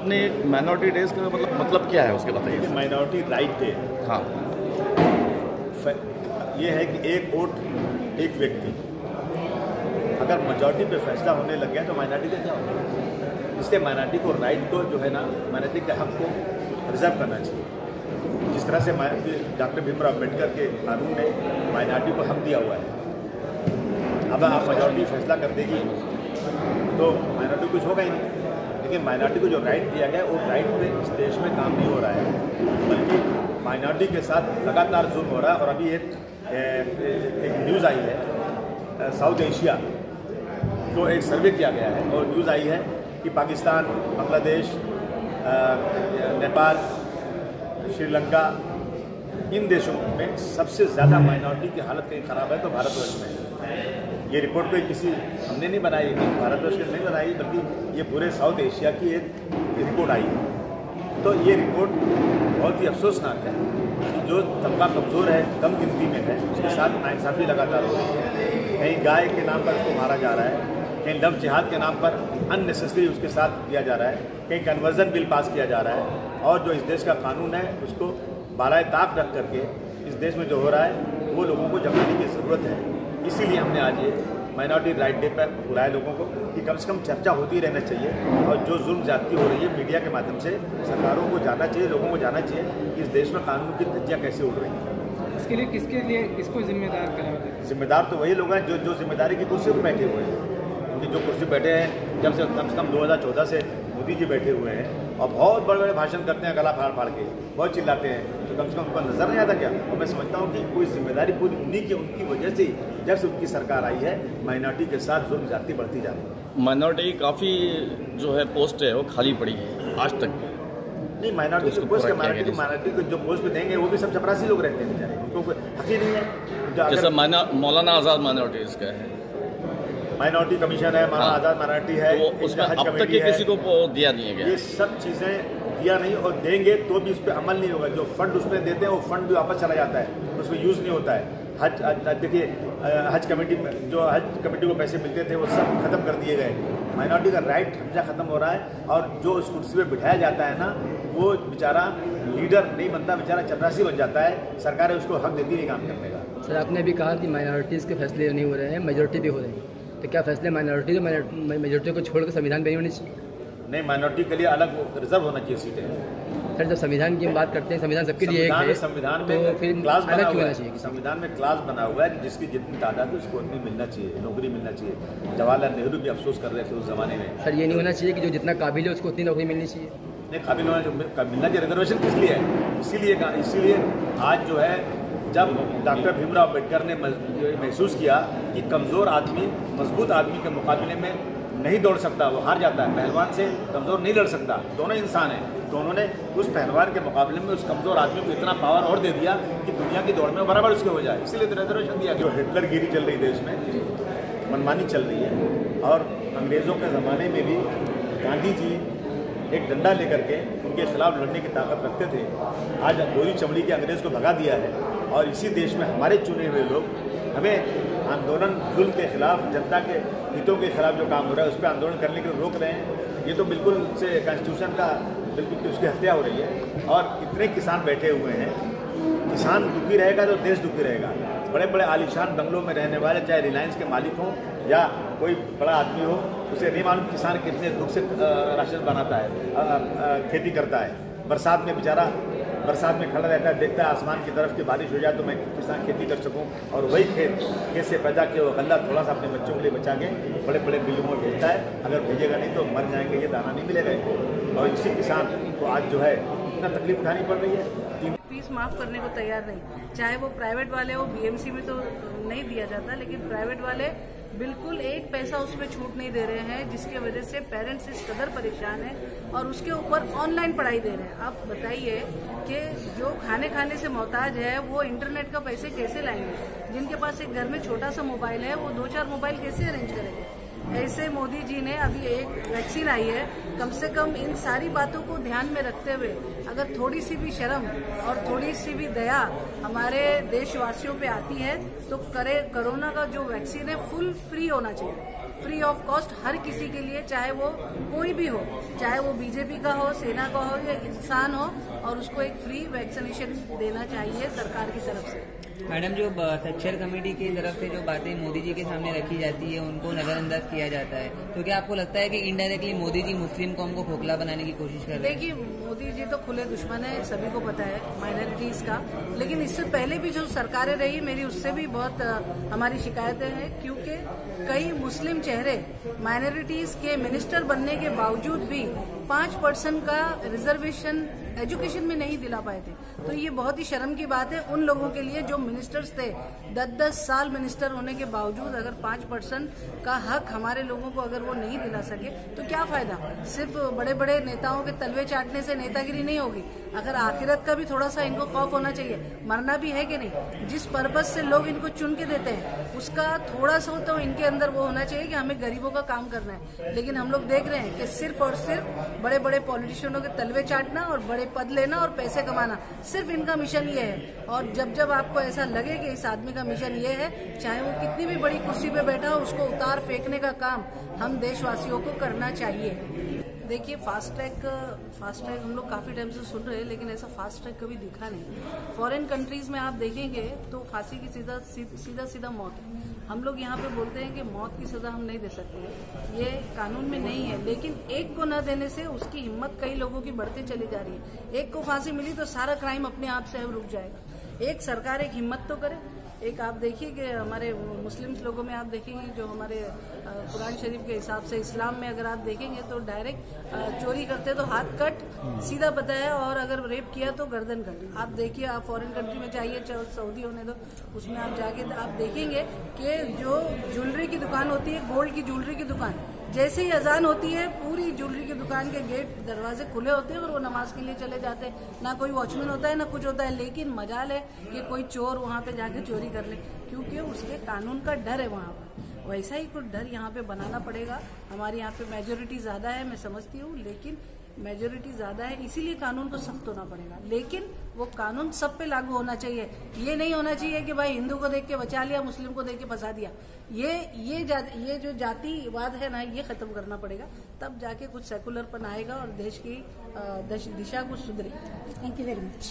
आपने minority days का मतलब क्या है उसके बताइए। माइनॉरिटी राइट डे, हाँ, ये है कि एक वोट एक व्यक्ति, अगर मेजॉरिटी पे फैसला होने लग गया तो माइनॉरिटी का क्या होगा। इसलिए माइनॉरिटी को राइट को जो है ना, माइनॉरिटी के हक को रिजर्व करना चाहिए। जिस तरह से डॉक्टर भीमराव अम्बेडकर के कानून ने माइनॉरिटी को हक दिया हुआ है, अब आप मेजॉरिटी फैसला कर देगी तो माइनॉरिटी कुछ होगा ही नहीं। लेकिन माइनॉरिटी को जो राइट दिया गया वो राइट पे इस देश में काम नहीं हो रहा है, बल्कि माइनॉरिटी के साथ लगातार जुल्म हो रहा है। और अभी एक न्यूज़ आई है, साउथ एशिया को एक सर्वे किया गया है और न्यूज़ आई है कि पाकिस्तान, बांग्लादेश, नेपाल, श्रीलंका, इन देशों में सबसे ज़्यादा माइनॉरिटी की हालत कहीं ख़राब है तो भारतवर्ष में है। ये रिपोर्ट कोई किसी हमने नहीं बनाई, भारतवर्ष ने नहीं बनाई, बल्कि ये पूरे साउथ एशिया की एक रिपोर्ट आई है। तो ये रिपोर्ट बहुत ही अफसोसनाक है कि जो तबका कमज़ोर है, कम गिनती में है, उसके साथ नाइंसाफ़ी लगातार हो रही है। कहीं गाय के नाम पर उसको मारा जा रहा है, कहीं लव जिहाद के नाम पर अननेसेसरी उसके साथ किया जा रहा है, कहीं कन्वर्जन बिल पास किया जा रहा है। और जो इस देश का कानून है उसको बालाए ताक रख करके इस देश में जो हो रहा है वो लोगों को जगाने की ज़रूरत है। इसीलिए हमने आज ये माइनॉरिटी राइट डे पर बुलाया लोगों को कि कम से कम चर्चा होती रहना चाहिए। और जो जुल्म ज्यादती हो रही है मीडिया के माध्यम से सरकारों को जानना चाहिए, लोगों को जानना चाहिए कि इस देश में कानून की धज्जियाँ कैसे उड़ रही हैं। इसके लिए किसको जिम्मेदार कराया? जिम्मेदार तो वही लोग हैं जो जिम्मेदारी की कुर्सी पर बैठे हुए हैं। क्योंकि जो कुर्सी बैठे हैं जब से कम 2014 से मोदी जी बैठे हुए हैं और बहुत बड़े बड़े भाषण करते हैं, गला फाड़ फाड़ के बहुत चिल्लाते हैं, तो कम से कम उनको नजर नहीं आता क्या? और मैं समझता हूँ कि कोई जिम्मेदारी पूरी उनकी वजह से जब से उनकी सरकार आई है माइनॉरिटी के साथ जुल्म ज्यादती बढ़ती जा रही है। माइनॉरिटी काफ़ी जो है पोस्ट है वो खाली पड़ी है आज तक नहीं। माइनॉरिटी को पोस्ट माइनॉरिटी को जो पोस्ट पे देंगे वो भी सब चपरासी लोग रहते हैं बेचारे, उनको कोई हक ही नहीं है। जैसे मौलाना आज़ाद माइनॉरिटी इसका है, माइनॉरिटी कमीशन है, मौलाना आज़ाद माइनॉरिटी है, वो उसमें अब तक किसी को दिया नहीं है क्या? ये सब चीज़ें दिया नहीं और देंगे तो भी उस पर अमल नहीं होगा। जो फंड उसमें देते हैं वो फंड भी वापस चला जाता है, उसमें यूज़ नहीं होता है। देखिए हज कमेटी को पैसे मिलते थे वो सब खत्म कर दिए गए। माइनॉरिटी का राइट हमेशा खत्म हो रहा है और जो उस कुर्सी पे बिठाया जाता है ना वो बेचारा लीडर नहीं बनता, बेचारा चपरासी बन जाता है। सरकारें उसको हक देती नहीं काम करने का। सर आपने अभी कहा कि माइनॉरिटीज़ के फैसले नहीं हो रहे हैं, मेजोरिटी भी हो रहे हैं, तो क्या फैसले मेजोरिटी को छोड़कर संविधान पे नहीं होनी चाहिए? नहीं, माइनॉरिटी के लिए अलग रिजर्व होना चाहिए सीटें। सर जब संविधान की हम बात करते हैं, संविधान सबके लिए एक है, संविधान तो में फिर क्लास बना अलग क्यों हुआ होना है? चाहिए? संविधान में क्लास बना हुआ है कि जिसकी जितनी तादाद है उसको उतनी मिलना चाहिए, नौकरी मिलना चाहिए। जवाहरलाल नेहरू भी अफसोस कर रहे थे उस जमाने में। सर ये नहीं होना चाहिए कि जो जितना काबिल है उसको उतनी नौकरी मिलनी चाहिए? नहीं, काबिल होना मिलना चाहिए। रिजर्वेशन किस लिए है? इसीलिए आज जो है जब डॉक्टर भीमराव अम्बेडकर ने महसूस किया कि कमज़ोर आदमी मजबूत आदमी के मुकाबले में नहीं दौड़ सकता, वो हार जाता है, पहलवान से कमज़ोर नहीं लड़ सकता, दोनों इंसान हैं, तो उन्होंने उस पहलवान के मुकाबले में उस कमज़ोर आदमी को इतना पावर और दे दिया कि दुनिया की दौड़ में बराबर उसके हो जाए। इसीलिए तो रिजर्वेशन दिया। जो हिटलरगिरी चल रही देश में, मनमानी चल रही है। और अंग्रेज़ों के ज़माने में भी गांधी जी एक डंडा लेकर के उनके खिलाफ लड़ने की ताकत रखते थे। आज गोली चमड़ी के अंग्रेज़ को भगा दिया है और इसी देश में हमारे चुने हुए लोग हमें आंदोलन, जुल्म के खिलाफ, जनता के हितों के खिलाफ जो काम हो रहा है उस पर आंदोलन करने के लिए रोक रहे हैं। ये तो बिल्कुल से कॉन्स्टिट्यूशन का बिल्कुल उसकी हत्या हो रही है। और इतने किसान बैठे हुए हैं, किसान दुखी रहेगा तो देश दुखी रहेगा। बड़े बड़े आलीशान बंगलों में रहने वाले, चाहे रिलायंस के मालिक हों या कोई बड़ा आदमी हो, उसे नहीं मालूम किसान कितने दुख से राशन बनाता है, खेती करता है। बरसात में बेचारा बरसात में खड़ा रहता है, देखता है आसमान की तरफ कि बारिश हो जाए तो मैं किसान खेती कर सकूं। और वही खेत से पैदा किया वो गल्ला थोड़ा सा अपने बच्चों के लिए बचा के बड़े बड़े बिलों में भेजता है। अगर भेजेगा नहीं तो मर जाएंगे, ये दाना नहीं मिलेगा। और इसी किसान को आज जो है इतना तकलीफ उठानी पड़ रही है। फीस माफ करने को तैयार नहीं, चाहे वो प्राइवेट वाले हो। बीएमसी में तो नहीं दिया जाता, लेकिन प्राइवेट वाले बिल्कुल एक पैसा उसमें छूट नहीं दे रहे हैं, जिसकी वजह से पेरेंट्स इस कदर परेशान हैं और उसके ऊपर ऑनलाइन पढ़ाई दे रहे हैं। आप बताइए कि जो खाने से मोहताज है वो इंटरनेट का पैसे कैसे लाएंगे? जिनके पास एक घर में छोटा सा मोबाइल है वो 2-4 मोबाइल कैसे अरेंज करेंगे? ऐसे मोदी जी ने अभी एक वैक्सीन आई है, कम से कम इन सारी बातों को ध्यान में रखते हुए अगर थोड़ी सी भी शर्म और थोड़ी सी भी दया हमारे देशवासियों पे आती है तो कोरोना का जो वैक्सीन है फुल फ्री होना चाहिए। फ्री ऑफ कॉस्ट हर किसी के लिए, चाहे वो कोई भी हो, चाहे वो बीजेपी का हो, सेना का हो या इंसान हो, और उसको एक फ्री वैक्सीनेशन देना चाहिए सरकार की तरफ से। मैडम, जो सच्चर कमेटी की तरफ से जो बातें मोदी जी के सामने रखी जाती है उनको नजरअंदाज किया जाता है, तो क्या आपको लगता है कि इनडायरेक्टली मोदी जी मुस्लिम कौम को खोखला बनाने की कोशिश कर रहे हैं? देखिए, मोदी जी तो खुले दुश्मन है, सभी को पता है माइनॉरिटीज का, लेकिन इससे पहले भी जो सरकारें रही मेरी उससे भी बहुत हमारी शिकायतें हैं, क्योंकि कई मुस्लिम चेहरे माइनॉरिटीज के मिनिस्टर बनने के बावजूद भी 5% का रिजर्वेशन एजुकेशन में नहीं दिला पाए थे। तो ये बहुत ही शर्म की बात है उन लोगों के लिए जो मिनिस्टर्स थे, 10-10 साल मिनिस्टर होने के बावजूद अगर 5% का हक हमारे लोगों को अगर वो नहीं दिला सके तो क्या फायदा। सिर्फ बड़े बड़े नेताओं के तलवे चाटने से नेतागिरी नहीं होगी, अगर आखिरत का भी थोड़ा सा इनको खौफ होना चाहिए, मरना भी है कि नहीं। जिस पर्पज से लोग इनको चुन के देते हैं उसका थोड़ा सा तो इनके अंदर वो होना चाहिए कि हमें गरीबों का काम करना है। लेकिन हम लोग देख रहे हैं कि सिर्फ और सिर्फ बड़े बड़े पॉलिटिशियनों के तलवे चाटना और बड़े पद लेना और पैसे कमाना, सिर्फ इनका मिशन ये है। और जब जब आपको ऐसा लगे कि इस आदमी का मिशन ये है, चाहे वो कितनी भी बड़ी कुर्सी पे बैठा हो, उसको उतार फेंकने का काम हम देशवासियों को करना चाहिए। देखिए, फास्ट ट्रैक हम लोग काफी टाइम से सुन रहे हैं, लेकिन ऐसा फास्ट ट्रैक कभी दिखा नहीं। फॉरेन कंट्रीज में आप देखेंगे तो फांसी की सीधा मौत है। हम लोग यहाँ पे बोलते हैं कि मौत की सजा हम नहीं दे सकते, ये कानून में नहीं है, लेकिन एक को न देने से उसकी हिम्मत कई लोगों की बढ़ती चली जा रही है। एक को फांसी मिली तो सारा क्राइम अपने आप से रुक जाएगा। एक सरकार एक हिम्मत तो करे। एक आप देखिए कि हमारे मुस्लिम लोगों में आप देखेंगे जो हमारे कुरान शरीफ के हिसाब से इस्लाम में अगर आप देखेंगे तो डायरेक्ट चोरी करते तो हाथ कट सीधा पता है, और अगर रेप किया तो गर्दन कट। आप देखिए, आप फॉरेन कंट्री में जाइए, सऊदी होने दो, उसमें आप जाके आप देखेंगे कि जो ज्वेलरी की दुकान होती है, गोल्ड की ज्वेलरी की दुकान, जैसे ही अजान होती है पूरी ज्वेलरी की दुकान के गेट दरवाजे खुले होते हैं और वो नमाज के लिए चले जाते हैं। ना कोई वॉचमैन होता है ना कुछ होता है, लेकिन मजाल है कि कोई चोर वहां पे जाके चोरी कर ले, क्योंकि उसके कानून का डर है वहां पर। वैसा ही कुछ डर यहाँ पे बनाना पड़ेगा। हमारे यहाँ पे मेजोरिटी ज्यादा है, मैं समझती हूँ, लेकिन मेजोरिटी ज्यादा है इसीलिए कानून को सख्त होना पड़ेगा, लेकिन वो कानून सब पे लागू होना चाहिए। ये नहीं होना चाहिए कि भाई हिंदू को देख के बचा लिया, मुस्लिम को देख के फंसा दिया। ये जो जातिवाद है ना, ये खत्म करना पड़ेगा, तब जाके कुछ सेकुलरपन आएगा और देश की दिशा कुछ सुधरेगी। Thank you very much.